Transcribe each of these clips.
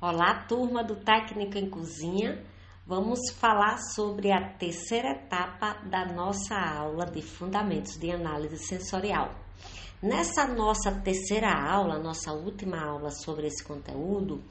Olá, turma do Técnica em Cozinha. Vamos falar sobre a terceira etapa da nossa aula de Fundamentos de Análise Sensorial. Nessa nossa terceira aula, nossa última aula sobre esse conteúdo,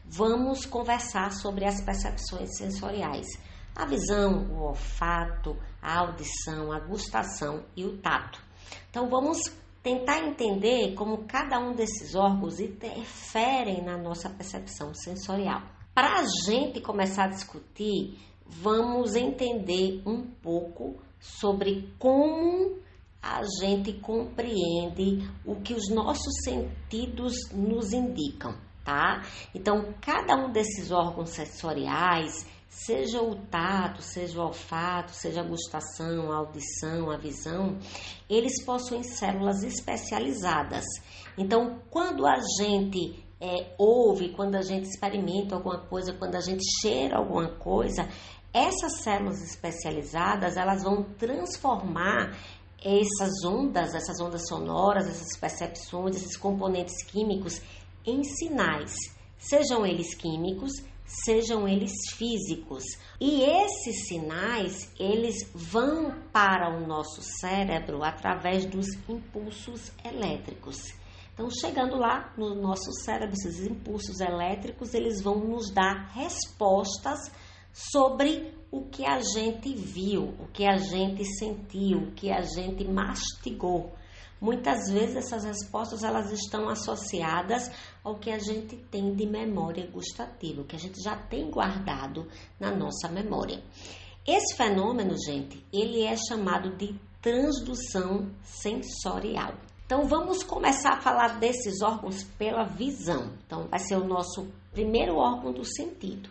vamos conversar sobre as percepções sensoriais. A visão, o olfato, a audição, a gustação e o tato. Então, vamos tentar entender como cada um desses órgãos interferem na nossa percepção sensorial. Para a gente começar a discutir, vamos entender um pouco sobre como a gente compreende o que os nossos sentidos nos indicam, tá? Então, cada um desses órgãos sensoriais, seja o tato, seja o olfato, seja a gustação, a audição, a visão, eles possuem células especializadas. Então, quando a gente ouve, quando a gente experimenta alguma coisa, quando a gente cheira alguma coisa, essas células especializadas, elas vão transformar essas ondas sonoras, essas percepções, esses componentes químicos em sinais, sejam eles químicos, sejam eles físicos. E esses sinais, eles vão para o nosso cérebro através dos impulsos elétricos. Então, chegando lá no nosso cérebro, esses impulsos elétricos, eles vão nos dar respostas sobre o que a gente viu, o que a gente sentiu, o que a gente mastigou. Muitas vezes essas respostas elas estão associadas ao que a gente tem de memória gustativa, o que a gente já tem guardado na nossa memória. Esse fenômeno, gente, ele é chamado de transdução sensorial. Então, vamos começar a falar desses órgãos pela visão. Então, vai ser o nosso primeiro órgão do sentido.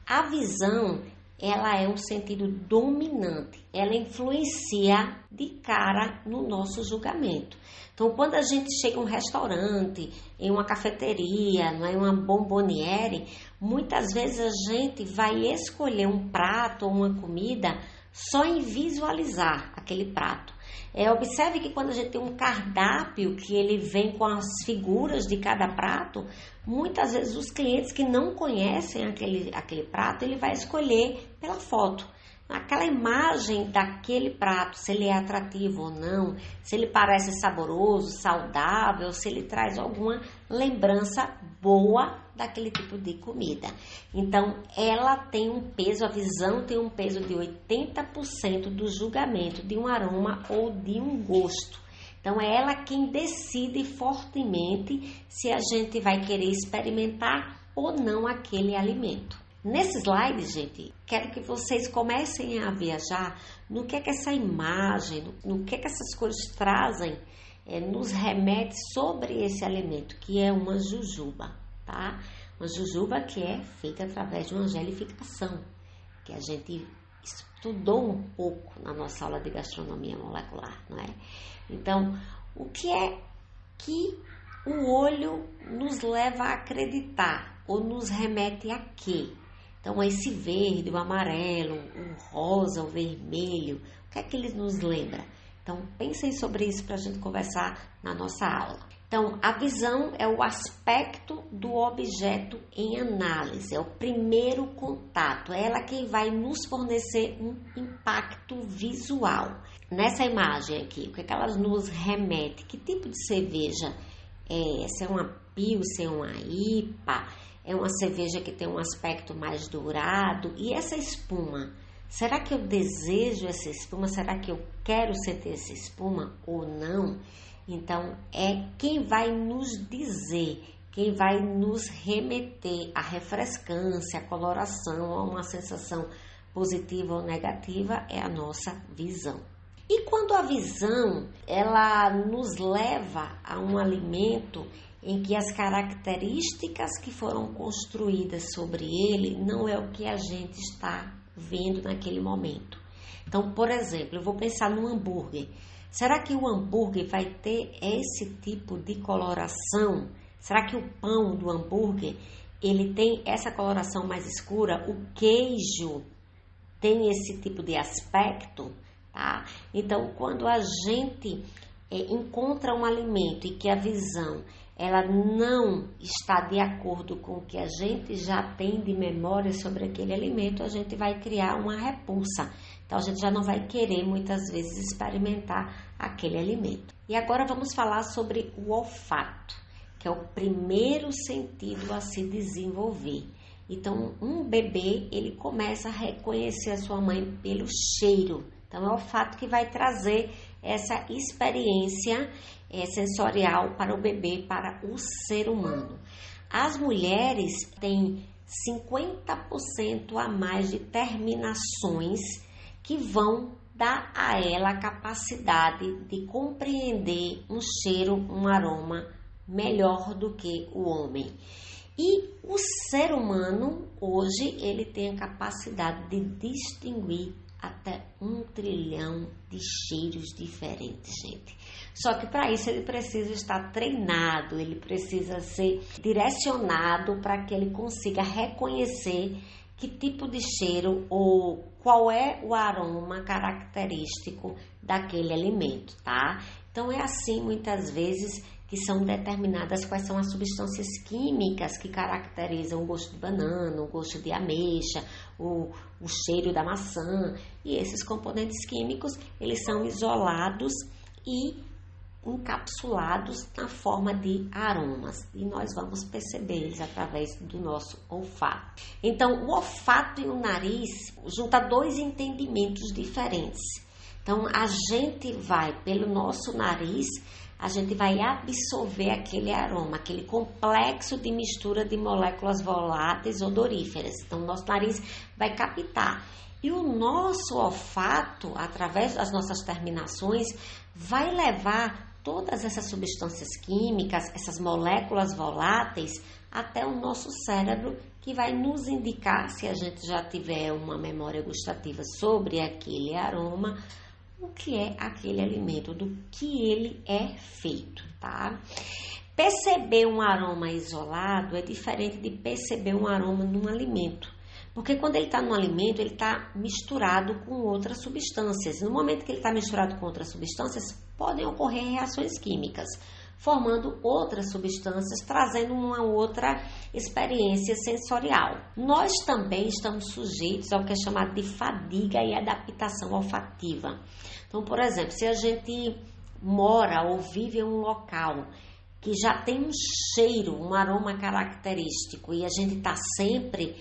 A visão, ela é um sentido dominante, ela influencia de cara no nosso julgamento. Então, quando a gente chega em um restaurante, em uma cafeteria, em uma bomboniere, muitas vezes a gente vai escolher um prato ou uma comida só em visualizar aquele prato. Observe que quando a gente tem um cardápio que ele vem com as figuras de cada prato, muitas vezes os clientes que não conhecem aquele prato, ele vai escolher pela foto. Aquela imagem daquele prato, se ele é atrativo ou não, se ele parece saboroso, saudável, se ele traz alguma lembrança boa daquele tipo de comida. Então, ela tem um peso, a visão tem um peso de 80% do julgamento de um aroma ou de um gosto. Então, é ela quem decide fortemente se a gente vai querer experimentar ou não aquele alimento. Nesse slide, gente, quero que vocês comecem a viajar no que é que essa imagem, no que é que essas cores trazem, nos remete sobre esse alimento, que é uma jujuba, tá? Uma jujuba que é feita através de uma gelificação, que a gente estudou um pouco na nossa aula de gastronomia molecular, não é? Então, o que é que o olho nos leva a acreditar ou nos remete a quê? Então, esse verde, o amarelo, o rosa, o vermelho, o que é que ele nos lembra? Então, pensem sobre isso para a gente conversar na nossa aula. Então, a visão é o aspecto do objeto em análise, é o primeiro contato, é ela quem vai nos fornecer um impacto visual. Nessa imagem aqui, o que é que ela nos remete? Que tipo de cerveja é essa? É uma Pilsen, uma IPA? É uma cerveja que tem um aspecto mais dourado. E essa espuma? Será que eu desejo essa espuma? Será que eu quero sentir essa espuma ou não? Então, é quem vai nos dizer, quem vai nos remeter à refrescância, à coloração, a uma sensação positiva ou negativa, é a nossa visão. E quando a visão, ela nos leva a um alimento em que as características que foram construídas sobre ele não é o que a gente está vendo naquele momento. Então, por exemplo, eu vou pensar no hambúrguer. Será que o hambúrguer vai ter esse tipo de coloração? Será que o pão do hambúrguer, ele tem essa coloração mais escura? O queijo tem esse tipo de aspecto? Tá? Então, quando a gente encontra um alimento e que a visão ela não está de acordo com o que a gente já tem de memória sobre aquele alimento, a gente vai criar uma repulsa. Então, a gente já não vai querer, muitas vezes, experimentar aquele alimento. E agora vamos falar sobre o olfato, que é o primeiro sentido a se desenvolver. Então, um bebê, ele começa a reconhecer a sua mãe pelo cheiro. Então, é o olfato que vai trazer essa experiência sensorial para o bebê, para o ser humano. As mulheres têm 50% a mais de terminações que vão dar a ela a capacidade de compreender um cheiro, um aroma melhor do que o homem. E o ser humano, hoje, ele tem a capacidade de distinguir até 1 trilhão de cheiros diferentes, gente. Só que para isso ele precisa estar treinado, ele precisa ser direcionado para que ele consiga reconhecer que tipo de cheiro ou qual é o aroma característico daquele alimento, tá? Então é assim muitas vezes que são determinadas quais são as substâncias químicas que caracterizam o gosto de banana, o gosto de ameixa, o cheiro da maçã. E esses componentes químicos, eles são isolados e encapsulados na forma de aromas. E nós vamos perceber eles através do nosso olfato. Então, o olfato e o nariz junta dois entendimentos diferentes. Então, a gente vai, pelo nosso nariz, a gente vai absorver aquele aroma, aquele complexo de mistura de moléculas voláteis odoríferas. Então, o nosso nariz vai captar. E o nosso olfato, através das nossas terminações, vai levar todas essas substâncias químicas, essas moléculas voláteis, até o nosso cérebro, que vai nos indicar, se a gente já tiver uma memória gustativa sobre aquele aroma, o que é aquele alimento, do que ele é feito, tá? Perceber um aroma isolado é diferente de perceber um aroma num alimento. Porque quando ele está no alimento, ele está misturado com outras substâncias. No momento que ele está misturado com outras substâncias, podem ocorrer reações químicas, formando outras substâncias, trazendo uma outra experiência sensorial. Nós também estamos sujeitos ao que é chamado de fadiga e adaptação olfativa. Então, por exemplo, se a gente mora ou vive em um local que já tem um cheiro, um aroma característico, e a gente está sempre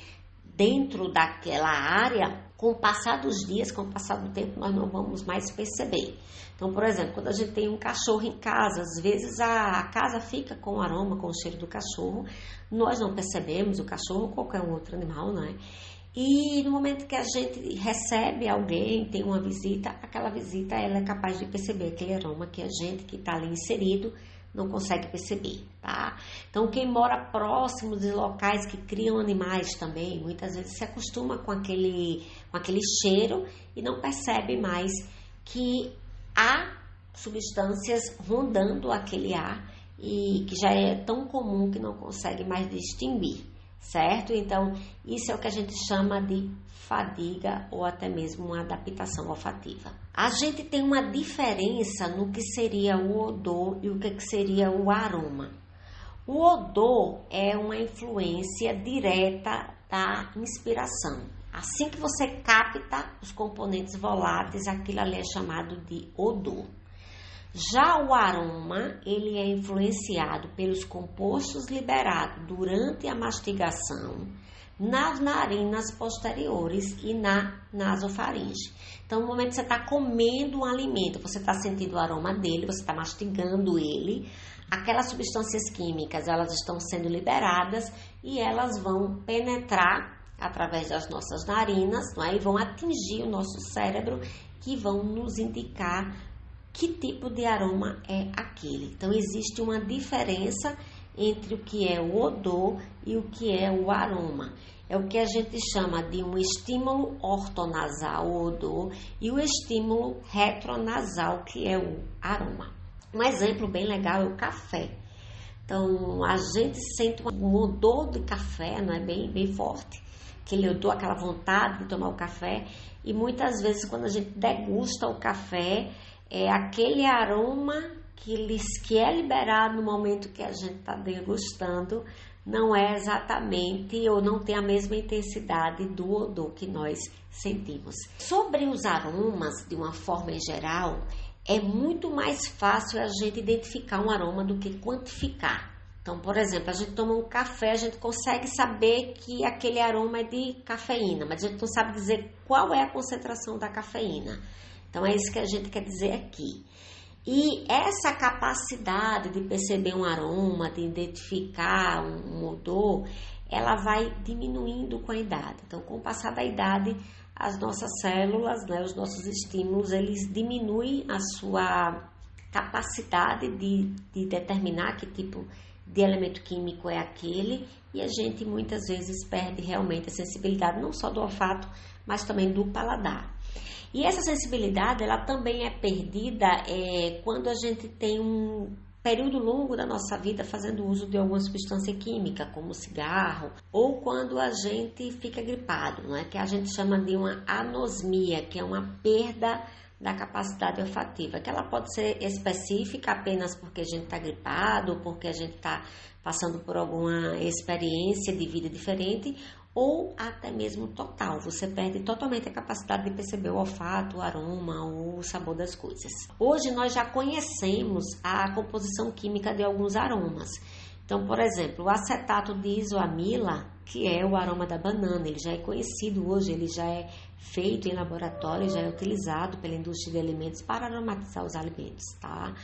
dentro daquela área, com o passar dos dias, com o passar do tempo, nós não vamos mais perceber. Então, por exemplo, quando a gente tem um cachorro em casa, às vezes a casa fica com o aroma, com o cheiro do cachorro, nós não percebemos, o cachorro ou qualquer outro animal, não é? E no momento que a gente recebe alguém, tem uma visita, aquela visita ela é capaz de perceber aquele aroma que a gente que está ali inserido não consegue perceber, tá? Então, quem mora próximo de locais que criam animais também, muitas vezes se acostuma com aquele cheiro e não percebe mais que há substâncias rondando aquele ar e que já é tão comum que não consegue mais distinguir, certo? Então, isso é o que a gente chama de fadiga ou até mesmo uma adaptação olfativa. A gente tem uma diferença no que seria o odor e o que seria o aroma. O odor é uma influência direta da inspiração. Assim que você capta os componentes voláteis, aquilo ali é chamado de odor. Já o aroma, ele é influenciado pelos compostos liberados durante a mastigação, nas narinas posteriores e na nasofaringe. Então, no momento que você está comendo um alimento, você está sentindo o aroma dele, você está mastigando ele, aquelas substâncias químicas, elas estão sendo liberadas e elas vão penetrar através das nossas narinas, não é? E vão atingir o nosso cérebro, que vão nos indicar que tipo de aroma é aquele. Então, existe uma diferença entre o que é o odor e o que é o aroma. É o que a gente chama de um estímulo ortonasal, o odor, e o estímulo retronasal, que é o aroma. Um exemplo bem legal é o café. Então, a gente sente um odor de café, não é bem forte, aquele odor, aquela vontade de tomar o café, e muitas vezes quando a gente degusta o café, aquele aroma que é liberado no momento que a gente está degustando não é exatamente ou não tem a mesma intensidade do odor que nós sentimos. Sobre os aromas, de uma forma em geral, é muito mais fácil a gente identificar um aroma do que quantificar. Então, por exemplo, a gente toma um café, a gente consegue saber que aquele aroma é de cafeína, mas a gente não sabe dizer qual é a concentração da cafeína. Então, é isso que a gente quer dizer aqui. E essa capacidade de perceber um aroma, de identificar um odor, ela vai diminuindo com a idade. Então, com o passar da idade, as nossas células, né, os nossos estímulos, eles diminuem a sua capacidade de determinar que tipo de elemento químico é aquele, e a gente muitas vezes perde realmente a sensibilidade, não só do olfato, mas também do paladar. E essa sensibilidade, ela também é perdida quando a gente tem um período longo da nossa vida fazendo uso de alguma substância química, como cigarro, ou quando a gente fica gripado, não é? Que a gente chama de uma anosmia, que é uma perda da capacidade olfativa, que ela pode ser específica apenas porque a gente está gripado, ou porque a gente está passando por alguma experiência de vida diferente, ou até mesmo total. Você perde totalmente a capacidade de perceber o olfato, o aroma, o sabor das coisas. Hoje nós já conhecemos a composição química de alguns aromas. Então, por exemplo, o acetato de isoamila, que é o aroma da banana, ele já é conhecido hoje, ele já é feito em laboratório, já é utilizado pela indústria de alimentos para aromatizar os alimentos, tá?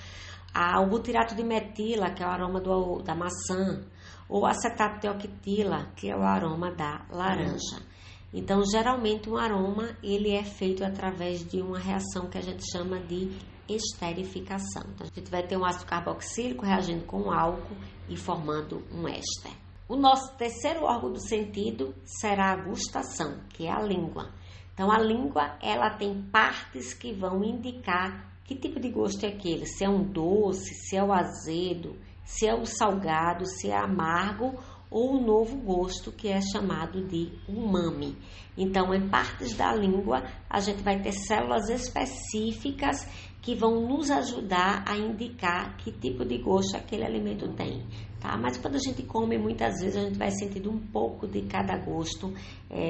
O butirato de metila, que é o aroma da maçã, ou acetato de octila, que é o aroma da laranja. Então, geralmente, um aroma, ele é feito através de uma reação que a gente chama de esterificação. Então, a gente vai ter um ácido carboxílico reagindo com álcool e formando um éster. O nosso terceiro órgão do sentido será a gustação, que é a língua. Então, a língua, ela tem partes que vão indicar que tipo de gosto é aquele, se é um doce, se é o azedo, se é o salgado, se é amargo ou o novo gosto que é chamado de umami. Então, em partes da língua, a gente vai ter células específicas que vão nos ajudar a indicar que tipo de gosto aquele alimento tem, tá? Mas quando a gente come, muitas vezes a gente vai sentindo um pouco de cada gosto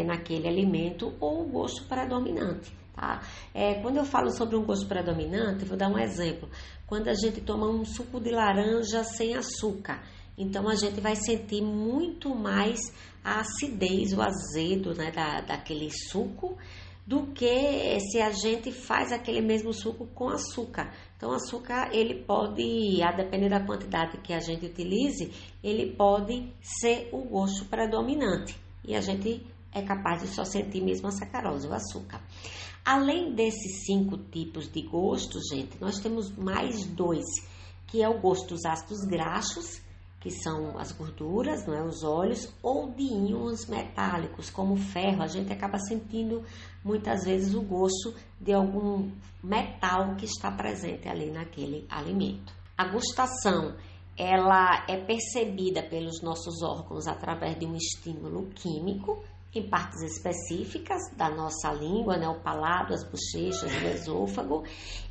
naquele alimento ou o gosto predominante, tá? Quando eu falo sobre um gosto predominante, vou dar um exemplo. Quando a gente toma um suco de laranja sem açúcar, então a gente vai sentir muito mais a acidez, o azedo, né, daquele suco, do que se a gente faz aquele mesmo suco com açúcar. Então, o açúcar, ele pode, a depender da quantidade que a gente utilize, ele pode ser o gosto predominante. E a gente é capaz de só sentir mesmo a sacarose, o açúcar. Além desses 5 tipos de gostos, gente, nós temos mais 2, que é o gosto dos ácidos graxos, que são as gorduras, não é, os óleos, ou de íons metálicos, como o ferro. A gente acaba sentindo muitas vezes o gosto de algum metal que está presente ali naquele alimento. A gustação, ela é percebida pelos nossos órgãos através de um estímulo químico, em partes específicas da nossa língua, né, o palato, as bochechas, o esôfago,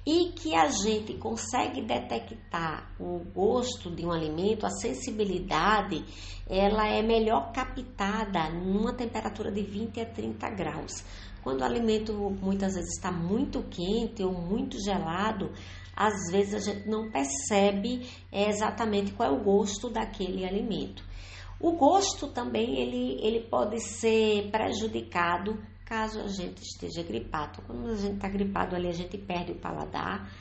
e que a gente consegue detectar o gosto de um alimento, a sensibilidade, ela é melhor captada numa temperatura de 20 a 30 graus. Quando o alimento muitas vezes está muito quente ou muito gelado, às vezes a gente não percebe exatamente qual é o gosto daquele alimento. O gosto também, ele pode ser prejudicado caso a gente esteja gripado. Quando a gente está gripado ali, a gente perde o paladar,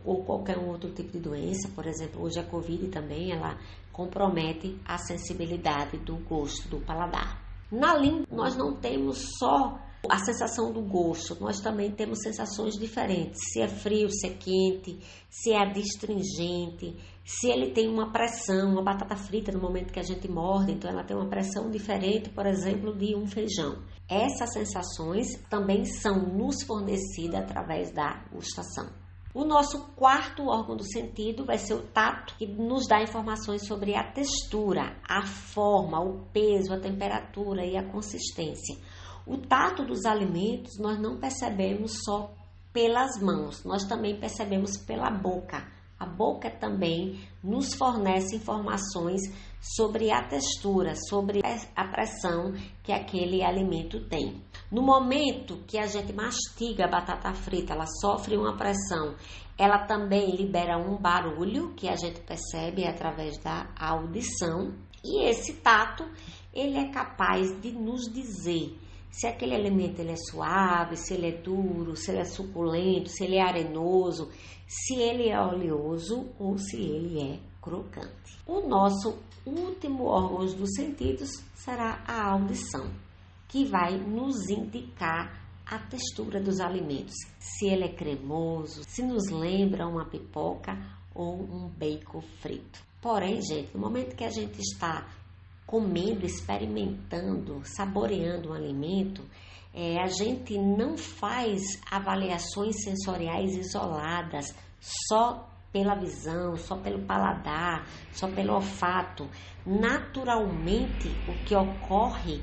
ou qualquer outro tipo de doença. Por exemplo, hoje a Covid também, ela compromete a sensibilidade do gosto, do paladar. Na língua, nós não temos só a sensação do gosto, nós também temos sensações diferentes, se é frio, se é quente, se é adstringente, se ele tem uma pressão, uma batata frita no momento que a gente morde, então ela tem uma pressão diferente, por exemplo, de um feijão. Essas sensações também são nos fornecidas através da gustação. O nosso quarto órgão do sentido vai ser o tato, que nos dá informações sobre a textura, a forma, o peso, a temperatura e a consistência. O tato dos alimentos nós não percebemos só pelas mãos, nós também percebemos pela boca A boca também nos fornece informações sobre a textura, sobre a pressão que aquele alimento tem. No momento que a gente mastiga a batata frita, ela sofre uma pressão, ela também libera um barulho que a gente percebe através da audição. E esse tato, ele é capaz de nos dizer se aquele alimento ele é suave, se ele é duro, se ele é suculento, se ele é arenoso, se ele é oleoso ou se ele é crocante. O nosso último órgão dos sentidos será a audição, que vai nos indicar a textura dos alimentos, se ele é cremoso, se nos lembra uma pipoca ou um bacon frito. Porém, gente, no momento que a gente está comendo, experimentando, saboreando um alimento, a gente não faz avaliações sensoriais isoladas só pela visão, só pelo paladar, só pelo olfato. Naturalmente, o que ocorre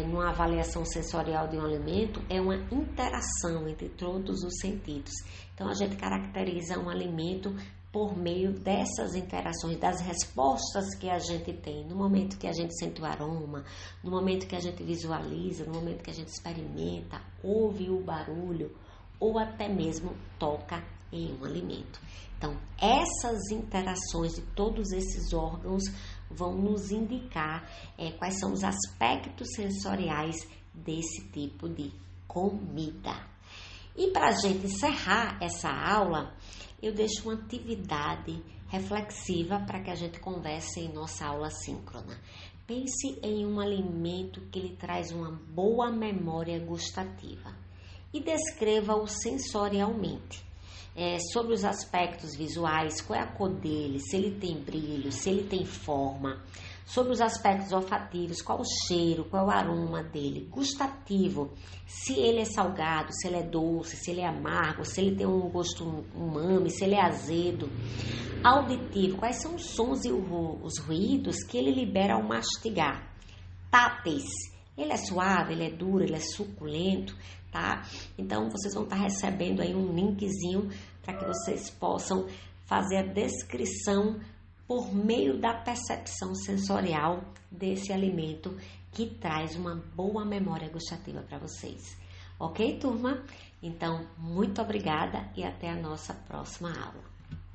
numa avaliação sensorial de um alimento é uma interação entre todos os sentidos. Então, a gente caracteriza um alimento por meio dessas interações, das respostas que a gente tem, no momento que a gente sente o aroma, no momento que a gente visualiza, no momento que a gente experimenta, ouve o barulho ou até mesmo toca em um alimento. Então, essas interações de todos esses órgãos vão nos indicar quais são os aspectos sensoriais desse tipo de comida. E para a gente encerrar essa aula, eu deixo uma atividade reflexiva para que a gente converse em nossa aula síncrona. Pense em um alimento que lhe traz uma boa memória gustativa e descreva-o sensorialmente. Sobre os aspectos visuais, qual é a cor dele, se ele tem brilho, se ele tem forma. Sobre os aspectos olfativos, qual o cheiro, qual o aroma dele. Gustativo, se ele é salgado, se ele é doce, se ele é amargo, se ele tem um gosto umami, se ele é azedo. Auditivo, quais são os sons e os ruídos que ele libera ao mastigar. Táteis, ele é suave, ele é duro, ele é suculento, tá? Então, vocês vão estar recebendo aí um linkzinho para que vocês possam fazer a descrição por meio da percepção sensorial desse alimento que traz uma boa memória gustativa para vocês. Ok, turma? Então, muito obrigada e até a nossa próxima aula.